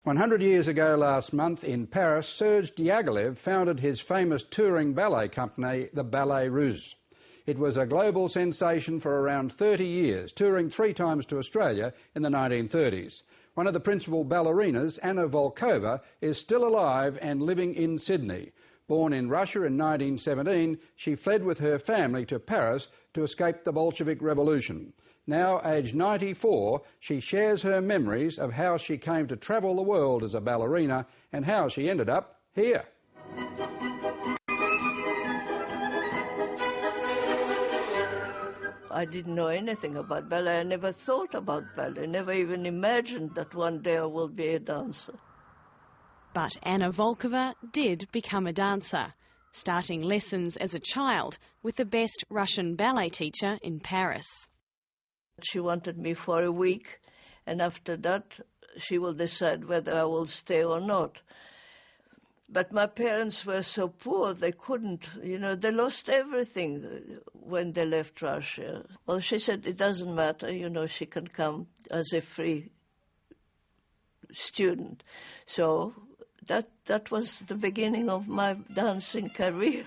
100 years ago last month in Paris, Serge Diaghilev founded his famous touring ballet company, the Ballets Russes. It was a global sensation for around 30 years, touring 3 times to Australia in the 1930s. One of the principal ballerinas, Anna Volkova, is still alive and living in Sydney. Born in Russia in 1917, she fled with her family to Paris to escape the Bolshevik Revolution. Now, aged 94, she shares her memories of how she came to travel the world as a ballerina and how she ended up here. I didn't know anything about ballet. I never thought about ballet, never even imagined that one day I will be a dancer. But Anna Volkova did become a dancer, starting lessons as a child with the best Russian ballet teacher in Paris. She wanted me for a week, and after that she will decide whether I will stay or not. But my parents were so poor, they couldn't, they lost everything when they left Russia. Well, she said it doesn't matter, she can come as a free student. So that was the beginning of my dancing career.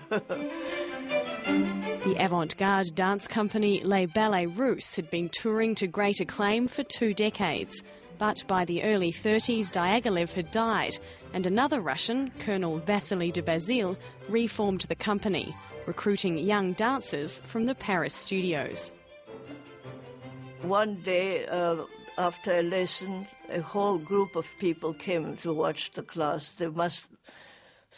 The avant-garde dance company Les Ballets Russes had been touring to great acclaim for 2 decades. But by the early 30s, Diaghilev had died, and another Russian, Colonel Vasily de Bazile, reformed the company, recruiting young dancers from the Paris studios. One day, after a lesson, a whole group of people came to watch the class. They must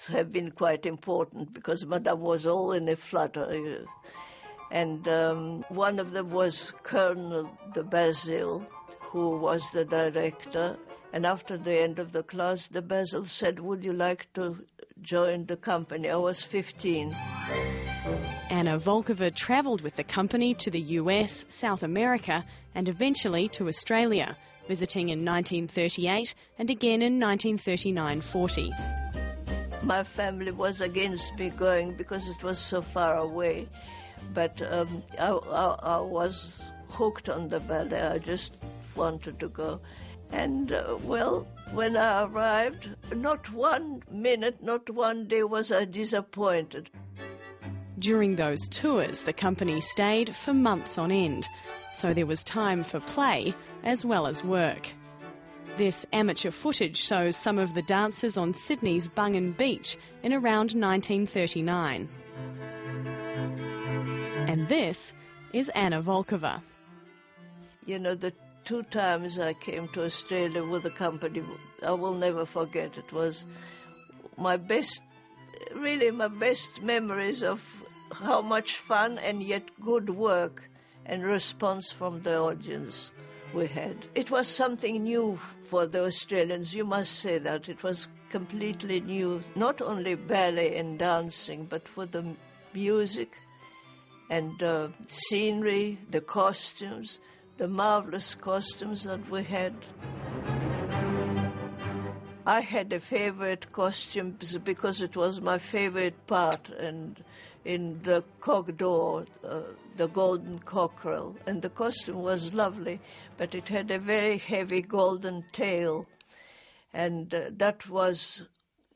have been quite important because Madame was all in a flutter. And one of them was Colonel de Bazile, who was the director. And after the end of the class, de Bazile said, "Would you like to join the company?" I was 15. Anna Volkova travelled with the company to the US, South America, and eventually to Australia, visiting in 1938 and again in 1939-40. My family was against me going because it was so far away, but I was hooked on the ballet. I just wanted to go. And, when I arrived, not 1 minute, not 1 day was I disappointed. During those tours, the company stayed for months on end, so there was time for play as well as work. This amateur footage shows some of the dancers on Sydney's Bungan Beach in around 1939. And this is Anna Volkova. The 2 times I came to Australia with the company, I will never forget. It was my best memories of how much fun and yet good work and response from the audience we had. It was something new for the Australians, you must say that. It was completely new, not only ballet and dancing, but for the music and the scenery, the costumes, the marvelous costumes that we had. I had a favorite costume because it was my favorite part, and in the coq d'or, the golden cockerel, and the costume was lovely, but it had a very heavy golden tail, and that was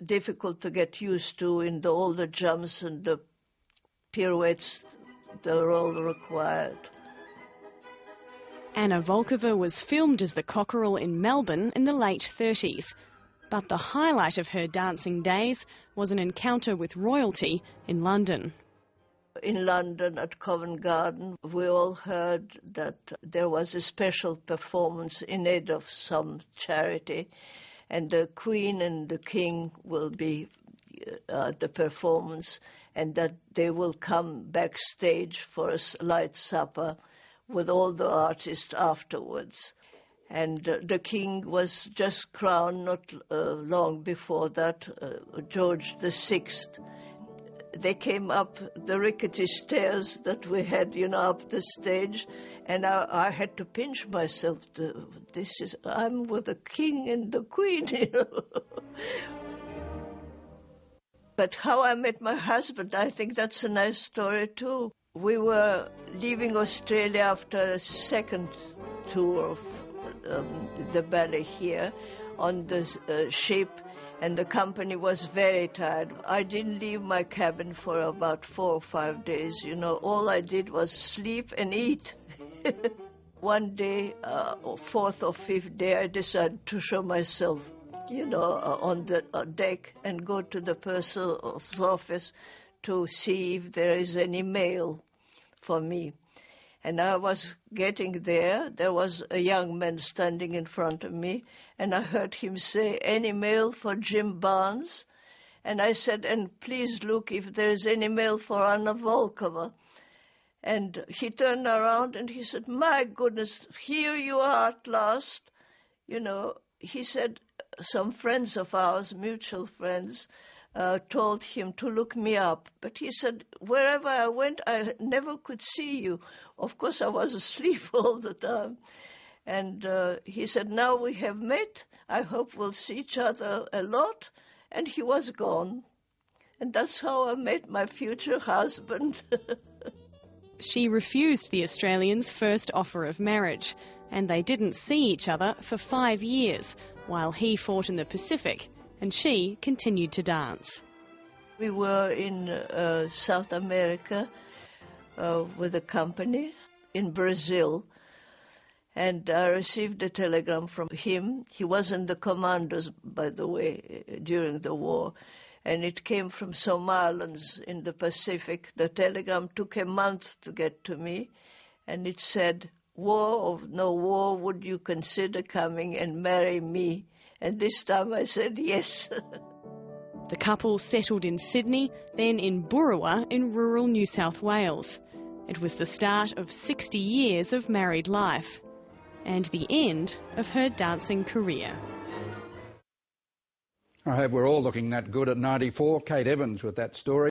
difficult to get used to in all the jumps and the pirouettes the role required. Anna Volkova was filmed as the cockerel in Melbourne in the late 30s. But the highlight of her dancing days was an encounter with royalty in London. In London at Covent Garden, we all heard that there was a special performance in aid of some charity, and the Queen and the King will be at the performance, and that they will come backstage for a light supper with all the artists afterwards. And the king was just crowned not long before that, George VI. They came up the rickety stairs that we had, up the stage, and I had to pinch myself. I'm with the king and the queen, But how I met my husband, I think that's a nice story too. We were leaving Australia after a second tour of the ballet here on the ship, and the company was very tired. I didn't leave my cabin for about 4 or 5 days. You know, all I did was sleep and eat. One day, or 4th or 5th day, I decided to show myself, you know, on the deck and go to the purser's office to see if there is any mail for me. And I was getting there. There was a young man standing in front of me, and I heard him say, "Any mail for Jim Barnes?" And I said, "And please look if there is any mail for Anna Volkova." And he turned around and he said, "My goodness, here you are at last." You know, he said some friends of ours, mutual friends, told him to look me up. But he said, wherever I went, I never could see you. Of course, I was asleep all the time. And he said, "Now we have met. I hope we'll see each other a lot." And he was gone. And that's how I met my future husband. She refused the Australians' first offer of marriage, and they didn't see each other for 5 years, while he fought in the Pacific and she continued to dance. We were in South America with a company in Brazil, and I received a telegram from him. He was in the commandos, by the way, during the war, and it came from some islands in the Pacific. The telegram took a month to get to me, and it said, "War or no war, would you consider coming and marry me?" And this time I said yes. The couple settled in Sydney, then in Boorowa in rural New South Wales. It was the start of 60 years of married life and the end of her dancing career. I hope we're all looking that good at 94. Kate Evans with that story.